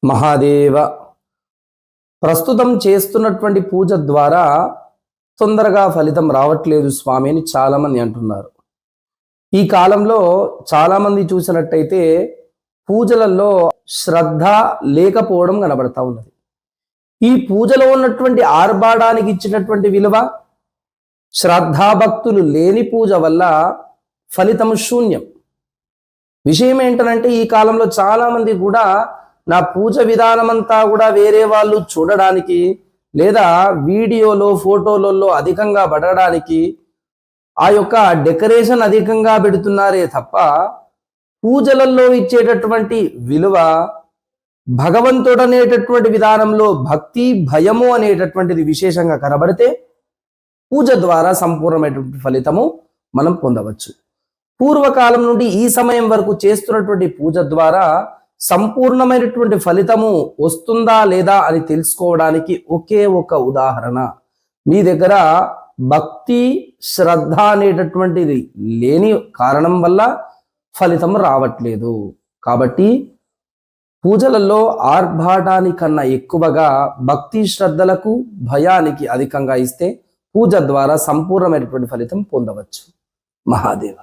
మహాదేవ. ప్రస్తుతం చేస్తున్నటువంటి పూజ ద్వారా తొందరగా ఫలితం రావట్లేదు స్వామి అని చాలామంది అంటున్నారు. ఈ కాలంలో చాలామంది చూసినట్టయితే పూజలలో శ్రద్ధ లేకపోవడం కనబడతా ఉన్నది. ఈ పూజలో ఉన్నటువంటి ఆర్భాడానికి ఇచ్చినటువంటి విలువ, శ్రద్ధాభక్తులు లేని పూజ వల్ల ఫలితం శూన్యం. విషయం ఏంటంటే ఈ కాలంలో చాలామంది కూడా నా పూజ విధానం అంతా కూడా వేరే వాళ్ళు చూడడానికి లేదా వీడియోలో ఫోటోలలో అధికంగా పడడానికి ఆ యొక్క డెకరేషన్ అధికంగా పెడుతున్నారే తప్ప పూజలలో ఇచ్చేటటువంటి విలువ, భగవంతుడు అనేటటువంటి విధానంలో భక్తి భయము అనేటటువంటిది విశేషంగా కనబడితే పూజ ద్వారా సంపూర్ణమైనటువంటి ఫలితము మనం పొందవచ్చు. పూర్వకాలం నుండి ఈ సమయం వరకు చేస్తున్నటువంటి పూజ ద్వారా సంపూర్ణమైనటువంటి ఫలితము వస్తుందా లేదా అని తెలుసుకోవడానికి ఒకే ఒక ఉదాహరణ. మీ దగ్గర భక్తి శ్రద్ధ అనేటటువంటిది లేని కారణం వల్ల ఫలితం రావట్లేదు. కాబట్టి పూజలలో ఆర్భాటానికన్నా ఎక్కువగా భక్తి శ్రద్ధలకు భయానికి అధికంగా ఇస్తే పూజ ద్వారా సంపూర్ణమైనటువంటి ఫలితం పొందవచ్చు. మహాదేవ.